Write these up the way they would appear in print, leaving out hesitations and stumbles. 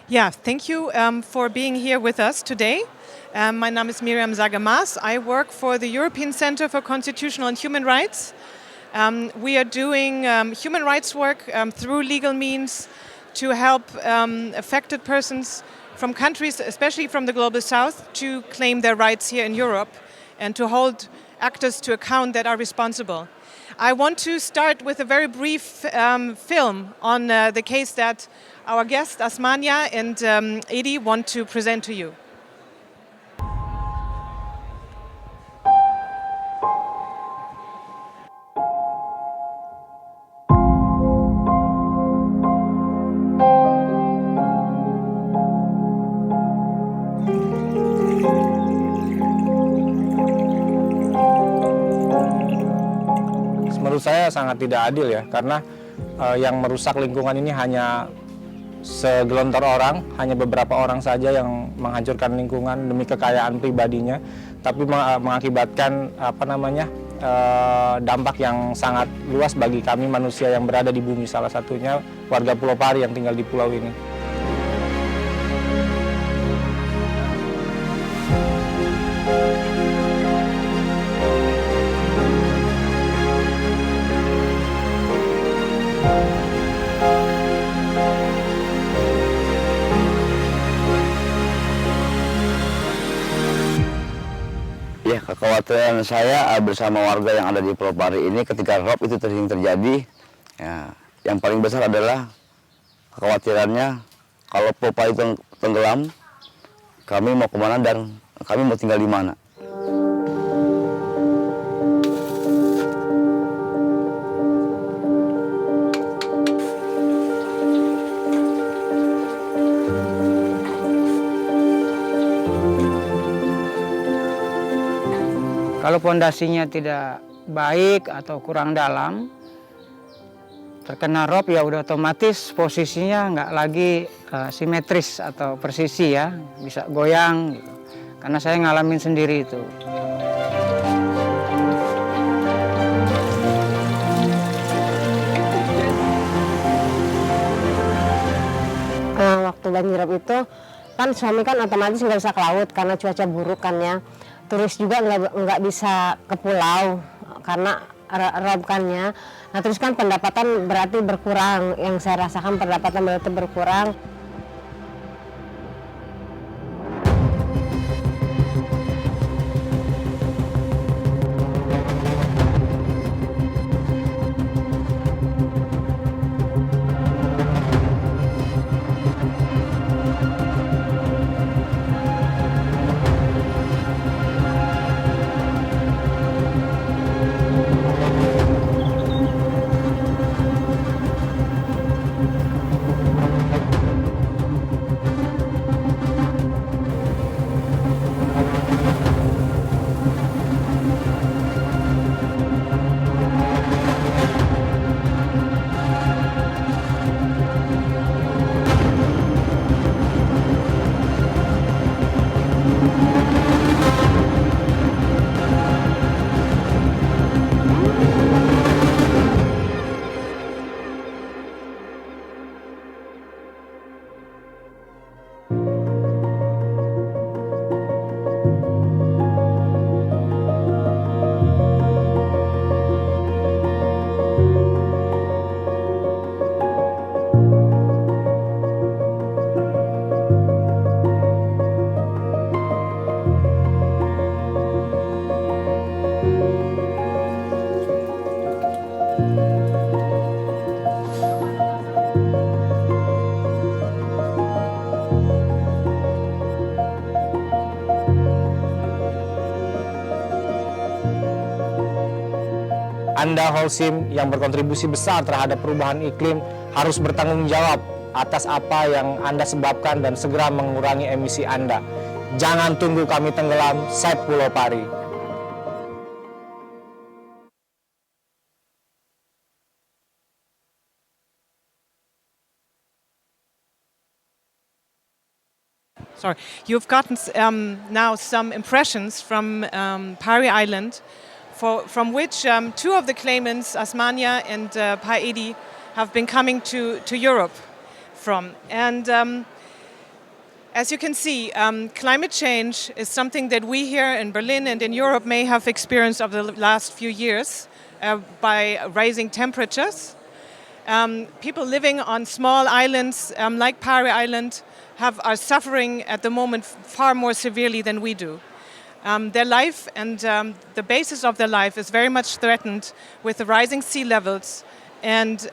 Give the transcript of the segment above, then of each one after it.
Yeah, thank you for being here with us today. My name is Miriam Sage-Maas. I work for the European Center for Constitutional and Human Rights. We are doing human rights work through legal means to help affected persons from countries, especially from the Global South, to claim their rights here in Europe and to hold actors to account that are responsible. I want to start with a very brief film on the case that our guest, Asmania and Edi, want to present to you. Menurut saya sangat tidak adil ya, karena yang merusak lingkungan ini hanya segelontor orang, hanya beberapa orang saja yang menghancurkan lingkungan demi kekayaan pribadinya, tapi mengakibatkan dampak yang sangat luas bagi kami manusia yang berada di bumi, salah satunya warga Pulau Pari yang tinggal di pulau ini. Ya, kekhawatiran saya bersama warga yang ada di Pulau Pari ini ketika rob itu sering terjadi, ya, yang paling besar adalah kekhawatirannya kalau Pulau Pari tenggelam, kami mau kemana dan kami mau tinggal di mana. Kalau pondasinya tidak baik atau kurang dalam, terkena rob ya udah otomatis posisinya nggak lagi simetris atau persisi ya, bisa goyang gitu. Karena saya ngalamin sendiri itu. Waktu banjir rob itu kan suami kan otomatis nggak bisa ke laut karena cuaca buruk kan ya. Turis juga nggak bisa ke pulau karena robkannya. Nah terus kan pendapatan berarti berkurang. Yang saya rasakan pendapatan berarti berkurang. Anda Holcim yang berkontribusi besar terhadap perubahan iklim harus bertanggung jawab atas apa yang Anda sebabkan dan segera mengurangi emisi Anda. Jangan tunggu kami tenggelam, save Pulau Pari. Sorry, you've gotten now some impressions from Pari Island, from which two of the claimants, Asmania and Edi, have been coming to Europe from. And As you can see, climate change is something that we here in Berlin and in Europe may have experienced over the last few years by rising temperatures. People living on small islands like Pari Island are suffering at the moment far more severely than we do. Their life and the basis of their life is very much threatened with the rising sea levels and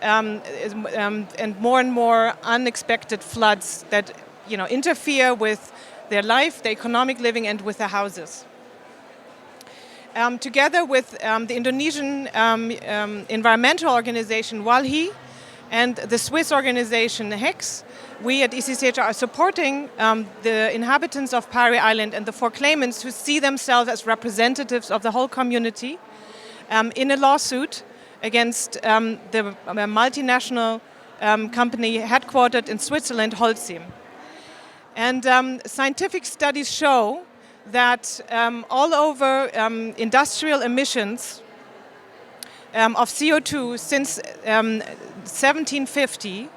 more unexpected floods that interfere with their life, their economic living, and with their houses. Together with the Indonesian environmental organization WALHI and the Swiss organization HEX, we at ECCHR are supporting the inhabitants of Pari Island and the 4 claimants who see themselves as representatives of the whole community in a lawsuit against the multinational company headquartered in Switzerland, Holcim. And scientific studies show that all over industrial emissions of CO2 since 1750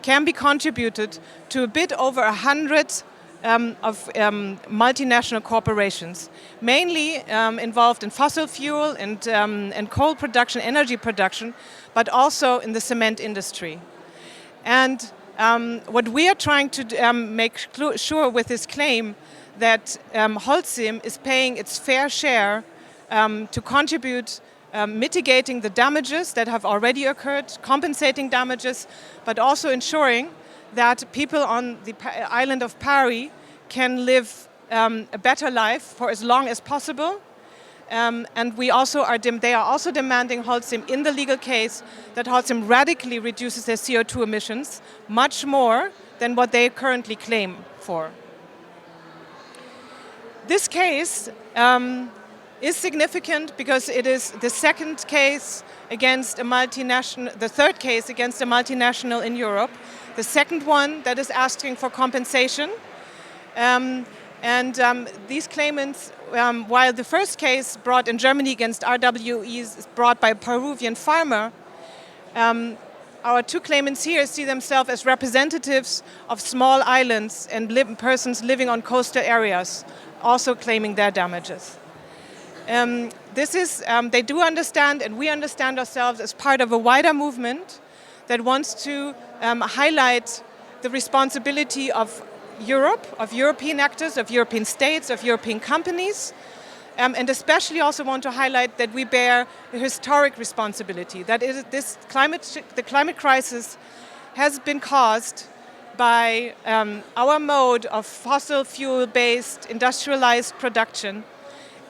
can be contributed to a bit over 100 of multinational corporations, mainly involved in fossil fuel and coal production, energy production, but also in the cement industry. And what we are trying to make sure with this claim that Holcim is paying its fair share to contribute mitigating the damages that have already occurred, compensating damages, but also ensuring that people on the island of Pari can live a better life for as long as possible. And they are also demanding Holcim in the legal case that Holcim radically reduces their CO2 emissions, much more than what they currently claim for. This case is significant because it is the second case against a multinational, the third case against a multinational in Europe, the second one that is asking for compensation. These claimants, while the first case brought in Germany against RWE is brought by a Peruvian farmer, our 2 claimants here see themselves as representatives of small islands and persons living on coastal areas, also claiming their damages. They do understand, and we understand ourselves as part of a wider movement that wants to highlight the responsibility of Europe, of European actors, of European states, of European companies, and especially also want to highlight that we bear a historic responsibility. That is, the climate crisis has been caused by our mode of fossil fuel-based industrialized production,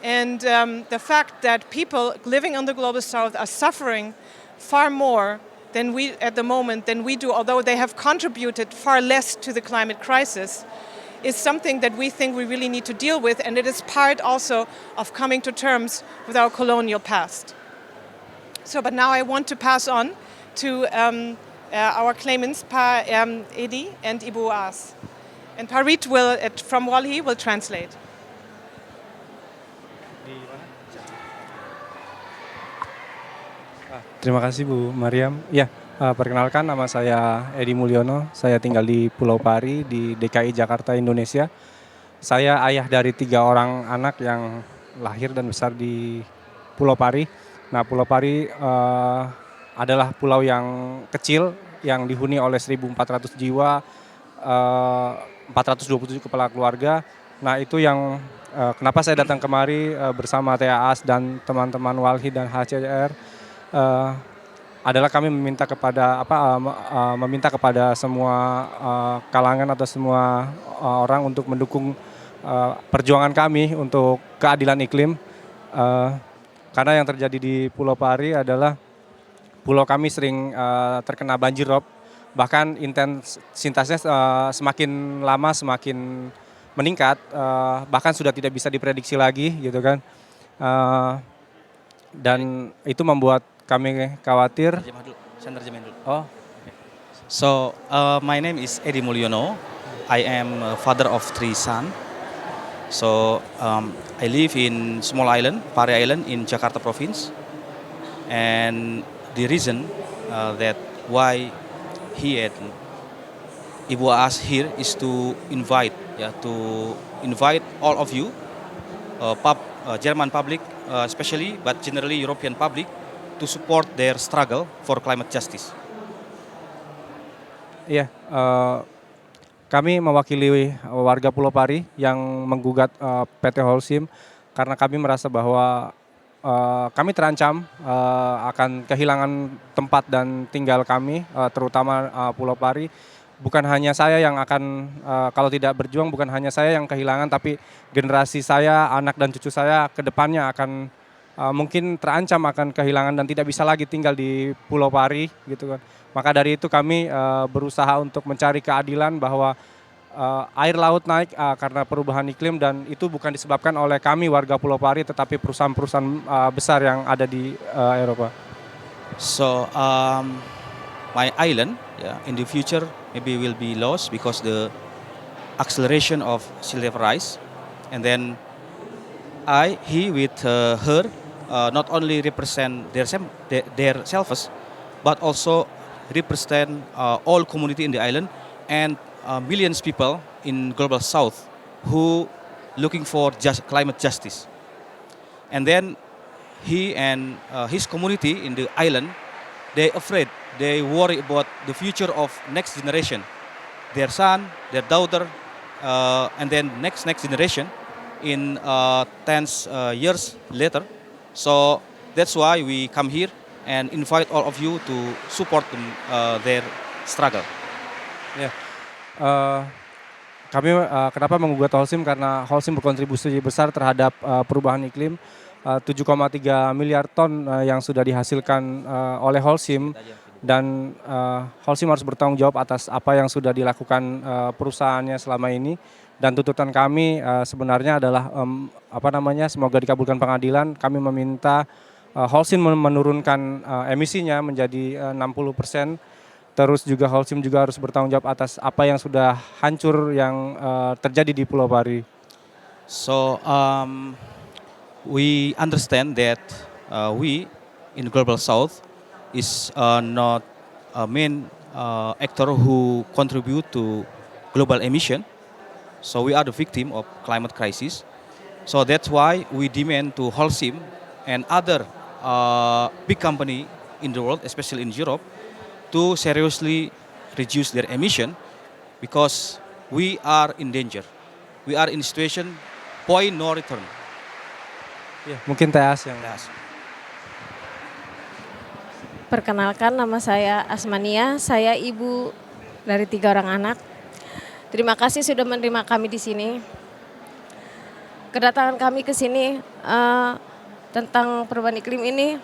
and the fact that people living on the global south are suffering far more than we do, although they have contributed far less to the climate crisis, is something that we think we really need to deal with, and it is part also of coming to terms with our colonial past. But now I want to pass on to our claimants, Pa Edi and Ibu As. And Parit from WALHI will translate. Terima kasih Bu Mariam. Ya, perkenalkan nama saya Edi Mulyono. Saya tinggal di Pulau Pari di DKI Jakarta, Indonesia. Saya ayah dari 3 orang anak yang lahir dan besar di Pulau Pari. Nah, Pulau Pari adalah pulau yang kecil yang dihuni oleh 1.400 jiwa, 427 kepala keluarga. Nah, itu yang kenapa saya datang kemari bersama TAAS dan teman-teman WALHI dan HCR. Adalah kami meminta kepada semua kalangan atau semua orang untuk mendukung perjuangan kami untuk keadilan iklim, karena yang terjadi di Pulau Pari adalah pulau kami sering terkena banjir rob, bahkan intensitasnya semakin lama semakin meningkat, bahkan sudah tidak bisa diprediksi lagi gitu kan, dan itu membuat kami khawatir. Saya terjemahin dulu. Oh. So, my name is Edi Mulyono. I am a father of 3 sons. So, I live in small island, Pari Island in Jakarta province. And the reason that why he had Ibu asked here is to invite, all of you, German public especially, but generally European public, to support their struggle for climate justice. Iya, kami mewakili warga Pulau Pari yang menggugat PT Holcim karena kami merasa bahwa kami terancam akan kehilangan tempat dan tinggal kami, terutama Pulau Pari. Bukan hanya saya yang akan, kalau tidak berjuang, bukan hanya saya yang kehilangan, tapi generasi saya, anak dan cucu saya ke depannya akan mungkin terancam akan kehilangan dan tidak bisa lagi tinggal di Pulau Pari gitu kan. Maka dari itu kami berusaha untuk mencari keadilan bahwa air laut naik karena perubahan iklim, dan itu bukan disebabkan oleh kami warga Pulau Pari, tetapi perusahaan-perusahaan besar yang ada di Eropa. So my island, in the future maybe will be lost because the acceleration of sea level rise, and then he with her not only represent their selves, but also represent all community in the island and millions people in global south who looking for climate justice. And then he and his community in the island, they afraid, they worry about the future of next generation, their son, their daughter, and then next generation in 10 years later. So that's why we come here and invite all of you to support them, their struggle. Ya, kami kenapa menggugat Holcim, karena Holcim berkontribusi besar terhadap perubahan iklim. 7,3 miliar ton yang sudah dihasilkan oleh Holcim, dan Holcim harus bertanggung jawab atas apa yang sudah dilakukan perusahaannya selama ini. Dan tuntutan kami sebenarnya adalah semoga dikabulkan pengadilan. Kami meminta Holcim menurunkan emisinya menjadi 60%. Terus juga Holcim juga harus bertanggung jawab atas apa yang sudah hancur yang terjadi di Pulau Pari. So we understand that we in Global South is not a main actor who contribute to global emission. So we are the victim of climate crisis. So that's why we demand to Holcim and other big company in the world, especially in Europe, to seriously reduce their emission, because we are in danger. We are in situation point no return. Ya, mungkin Teas yang Perkenalkan, nama saya Asmania, saya ibu dari 3 orang anak. Terima kasih sudah menerima kami di sini. Kedatangan kami ke sini tentang perubahan iklim ini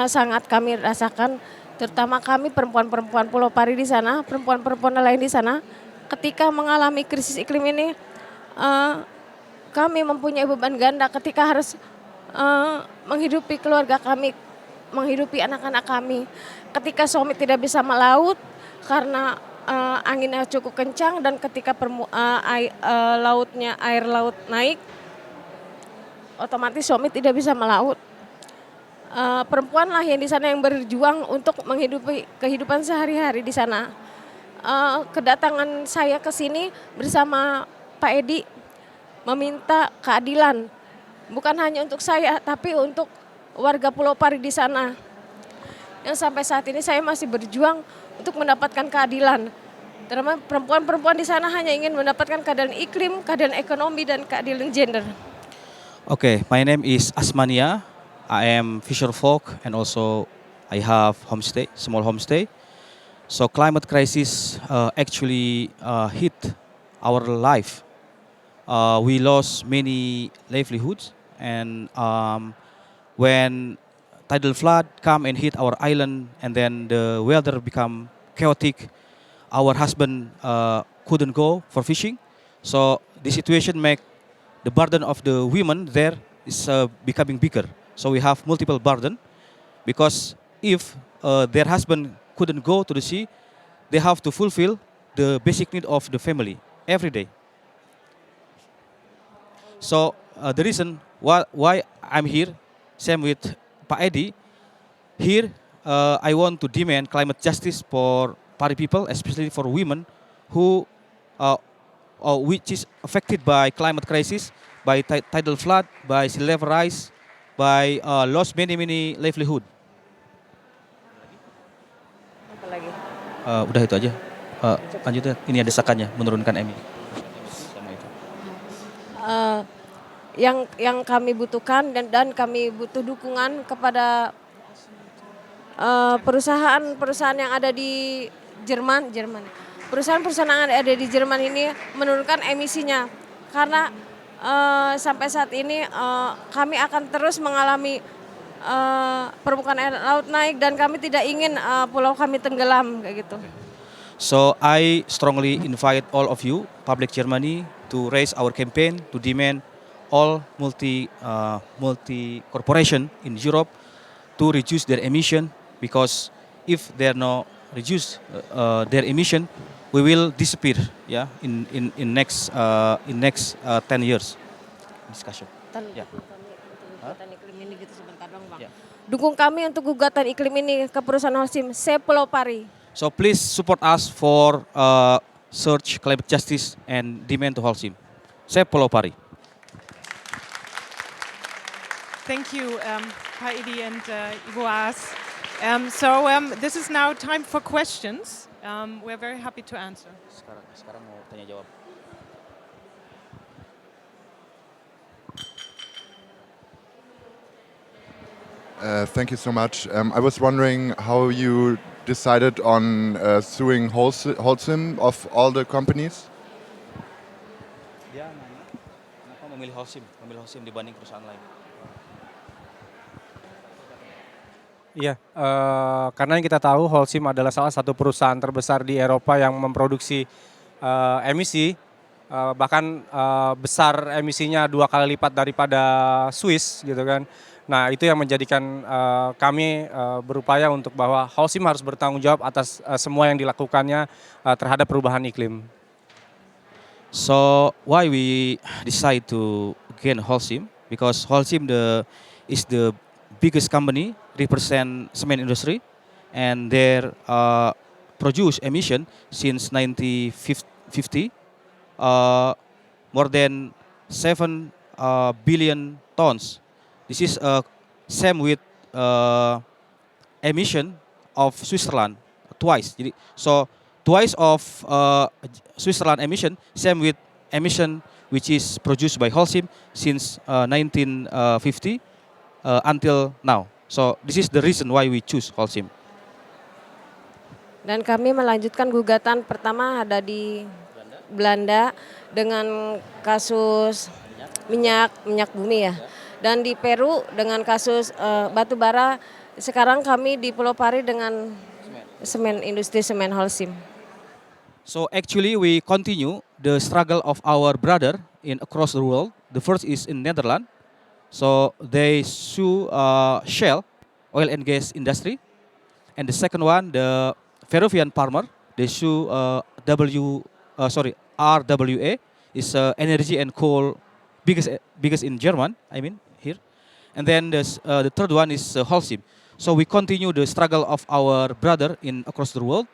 sangat kami rasakan, terutama kami perempuan-perempuan Pulau Pari di sana, perempuan-perempuan lain di sana. Ketika mengalami krisis iklim ini, kami mempunyai beban ganda ketika harus menghidupi keluarga kami, menghidupi anak-anak kami. Ketika suami tidak bisa melaut karena anginnya cukup kencang, dan ketika air laut naik, otomatis suami tidak bisa melaut. Perempuanlah yang di sana yang berjuang untuk menghidupi kehidupan sehari-hari di sana. Kedatangan saya ke sini bersama Pak Edi meminta keadilan, bukan hanya untuk saya, tapi untuk warga Pulau Pari di sana. Yang sampai saat ini saya masih berjuang untuk mendapatkan keadilan. Terutama perempuan-perempuan di sana hanya ingin mendapatkan keadilan iklim, keadilan ekonomi, dan keadilan gender. Okay, my name is Asmania. I am fisher folk, and also I have homestay, small homestay. So climate crisis actually hit our life. We lost many livelihoods, and when tidal flood come and hit our island, and then the weather become chaotic, our husband couldn't go for fishing. So the situation make the burden of the women there is becoming bigger. So we have multiple burden, because if their husband couldn't go to the sea, they have to fulfill the basic need of the family every day. So the reason why I'm here, same with Pak Edi, here I want to demand climate justice for Pari people, especially for women who which is affected by climate crisis, by tidal flood, by sea level rise, by lost many livelihood. Apalagi? Udah itu aja. Lanjut ya. Ini ada desakannya menurunkan emisi. Sama itu. Yang kami butuhkan dan kami butuh dukungan kepada perusahaan-perusahaan yang ada di Jerman. Perusahaan-perusahaan yang ada di Jerman ini menurunkan emisinya karena sampai saat ini kami akan terus mengalami permukaan air laut naik dan kami tidak ingin pulau kami tenggelam kayak gitu. So I strongly invite all of you, public Germany, to raise our campaign to demand all multi corporation in Europe to reduce their emission, because if they are not reduce their emission, we will disappear, yeah, in next 10 years. Discussion. Ya. Gugatan iklim ini gitu sebentar dong Bang. Ya. Dukung kami untuk gugatan iklim ini ke perusahaan Holcim Pulau Pari. So please support us for search climate justice and demand to Holcim. Save Pulau Pari. Thank you, Heidi and Iboaz. This is now time for questions. We're very happy to answer. Sekarang mau tanya jawab. Thank you so much. I was wondering how you decided on suing Holcim of all the companies? Dia nanya, kenapa memilih Holcim dibanding perusahaan lain? Iya, karena yang kita tahu Holcim adalah salah satu perusahaan terbesar di Eropa yang memproduksi emisi, bahkan besar emisinya 2 kali lipat daripada Swiss gitu kan. Nah itu yang menjadikan kami berupaya untuk bahwa Holcim harus bertanggung jawab atas semua yang dilakukannya terhadap perubahan iklim. So why we decide to gain Holcim? Because Holcim is the biggest company represent cement industry, and their produce emission since 1950 more than 7 billion tons. This is same with emission of Switzerland twice. Jadi so twice of Switzerland emission, same with emission which is produced by Holcim since 1950 until now. So this is the reason why we choose Holcim. Dan kami melanjutkan gugatan pertama ada di Belanda dengan kasus minyak bumi ya. Dan di Peru dengan kasus batu bara. Sekarang kami di Pulau Pari dengan industri semen Holcim. So actually we continue the struggle of our brother in across the world. The first is in Netherlands. So they sue Shell, oil and gas industry. And the second one, the Peruvian farmer, they sue RWA, is energy and coal biggest in German, I mean here. And then the third one is Holcim. So we continue the struggle of our brother in across the world.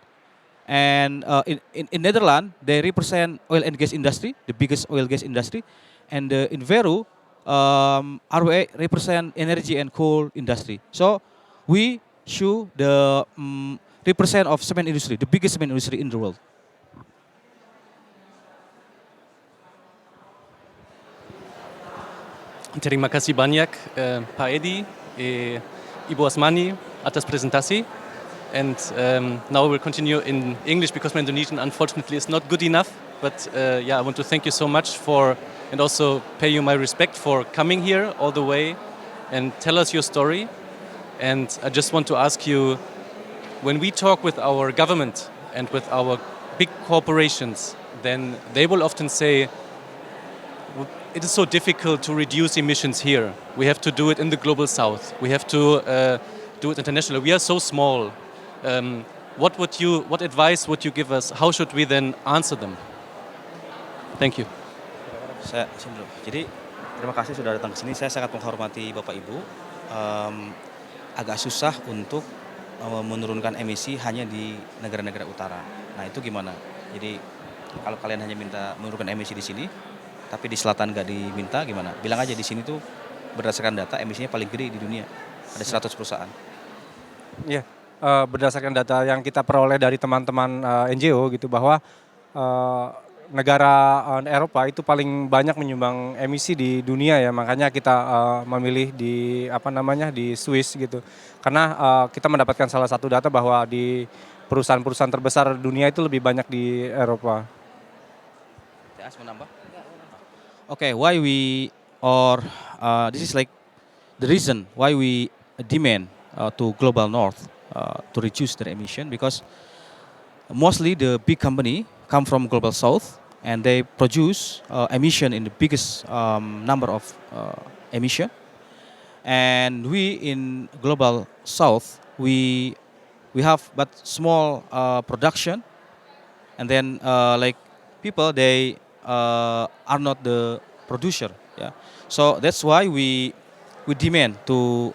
And in Netherlands, they represent oil and gas industry, the biggest oil gas industry. And in Peru, RWA represent energy and coal industry. So we sue the represent of cement industry, the biggest cement industry in the world. Terima kasih banyak Pak Edi, Ibu Asmani atas presentasi. And now we'll continue in English because my Indonesian unfortunately is not good enough. But I want to thank you so much and also pay you my respect for coming here all the way and tell us your story. And I just want to ask you, when we talk with our government and with our big corporations, then they will often say, it is so difficult to reduce emissions here. We have to do it in the global south. We have to do it internationally. We are so small. What advice would you give us? How should we then answer them? Thank you. Jadi terima kasih sudah datang ke sini. Saya sangat menghormati Bapak Ibu. Agak susah untuk menurunkan emisi hanya di negara-negara utara. Nah itu gimana? Jadi Kalau kalian hanya minta menurunkan emisi di sini, tapi di selatan nggak diminta, gimana? Bilang aja di sini tuh berdasarkan data emisinya paling gede di dunia. Ada 100 perusahaan. Iya, berdasarkan data yang kita peroleh dari teman-teman NGO gitu bahwa negara Eropa itu paling banyak menyumbang emisi di dunia ya, makanya kita memilih di di Swiss gitu. Karena kita mendapatkan salah satu data bahwa di perusahaan-perusahaan terbesar dunia itu lebih banyak di Eropa. TAS menambah? Okay, why we or this is like the reason why we demand to global north to reduce their emission, because mostly the big company come from global south and they produce emission in the biggest number of emission, and we in global south we have but small production, and then like people they are not the producer, yeah. So that's why we demand to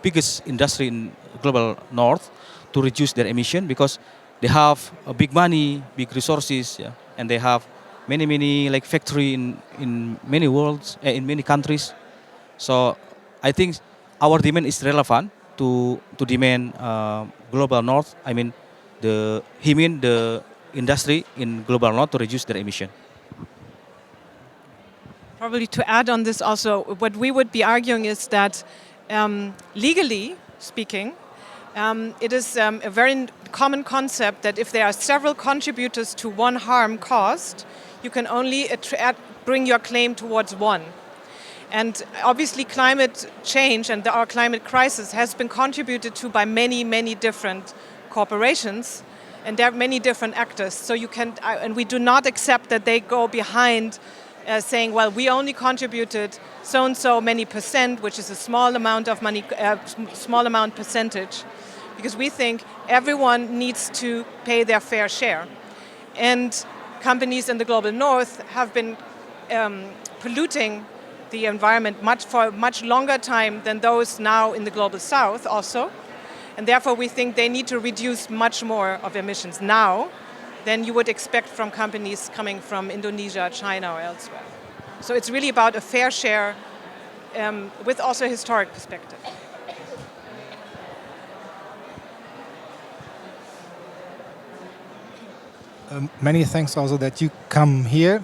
biggest industry in global north to reduce their emission, because they have a big money, big resources, yeah, and they have many like factory in many worlds, in many countries. So I think our demand is relevant to demand global north. I mean the industry in global north to reduce their emission. Probably to add on this also, what we would be arguing is that legally speaking, it is a very common concept that if there are several contributors to one harm caused, you can only bring your claim towards one. And obviously climate change and our climate crisis has been contributed to by many different corporations, and there are many different actors. So you can, and we do not accept that they go behind saying, well, we only contributed so and so many percent, which is a small amount of money, small amount percentage, because we think everyone needs to pay their fair share. And companies in the global north have been polluting the environment for much longer time than those now in the global south also. And therefore we think they need to reduce much more of emissions now than you would expect from companies coming from Indonesia, China, or elsewhere. So it's really about a fair share with also a historic perspective. Many thanks also that you come here.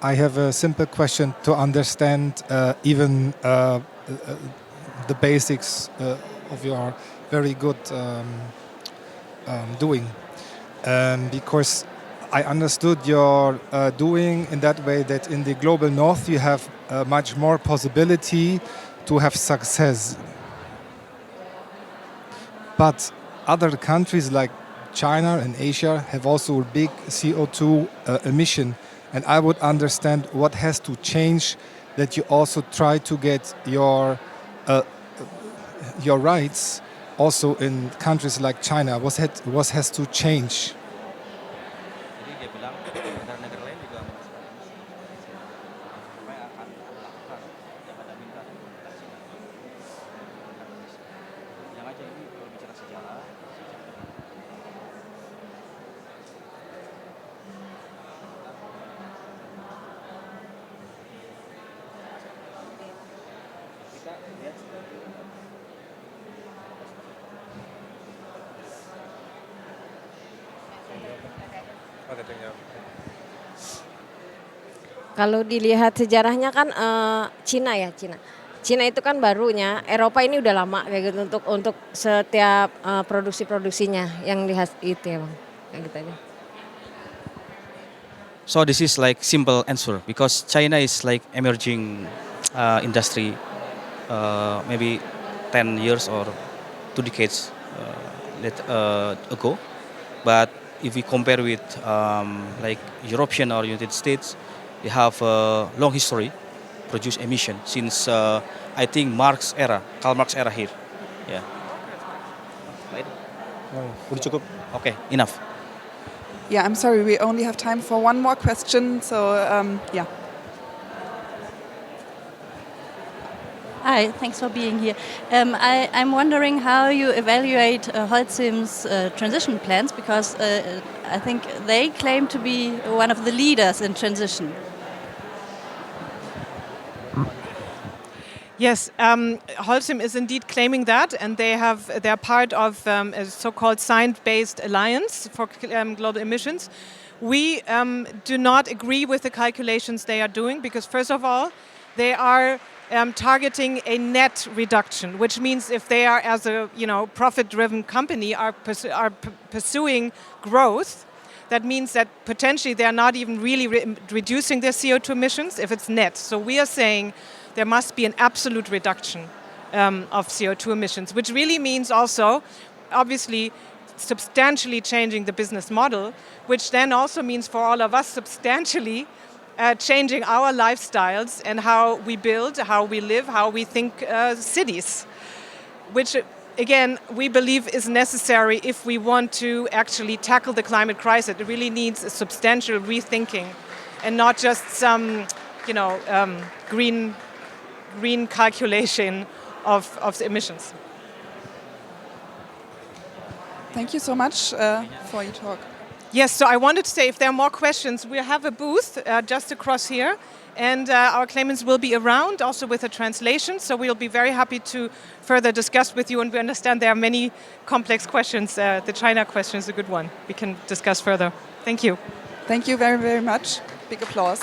I have a simple question to understand even the basics of your very good doing. Because I understood your doing in that way that in the global north you have much more possibility to have success. But other countries like China and Asia have also a big CO2 emission. And I would understand what has to change that you also try to get your rights also in countries like China. What has to change? Kalau dilihat sejarahnya kan Cina ya, Cina itu kan barunya, Eropa ini udah lama kayak gitu untuk setiap produksinya yang itu ya Bang. Kayak gitu aja. So this is like simple answer, because China is like emerging industry maybe 10 years or 2 decades ago. But if we compare with like European or United States, they have a long history produce emission since I think Karl Marx era here. Yeah. Right? Udah cukup. Okay, enough. Yeah, I'm sorry, we only have time for one more question, so yeah. Hi, thanks for being here. I'm wondering how you evaluate Holcim's transition plans, because I think they claim to be one of the leaders in transition. Yes, Holcim is indeed claiming that, and they're part of a so-called science-based alliance for global emissions. We do not agree with the calculations they are doing, because first of all, they are targeting a net reduction, which means if they are, as a profit-driven company, are pursuing growth, that means that potentially they are not even really reducing their CO2 emissions if it's net. So we are saying there must be an absolute reduction of CO2 emissions, which really means also, obviously, substantially changing the business model, which then also means for all of us substantially changing our lifestyles and how we build, how we live, how we think cities, which again we believe is necessary if we want to actually tackle the climate crisis. It really needs a substantial rethinking and not just some green calculation of the emissions. Thank you so much for your talk. Yes, so I wanted to say if there are more questions, we have a booth just across here, and our claimants will be around also with a translation, so we'll be very happy to further discuss with you, and we understand there are many complex questions. The China question is a good one. We can discuss further. Thank you. Thank you very, very much. Big applause.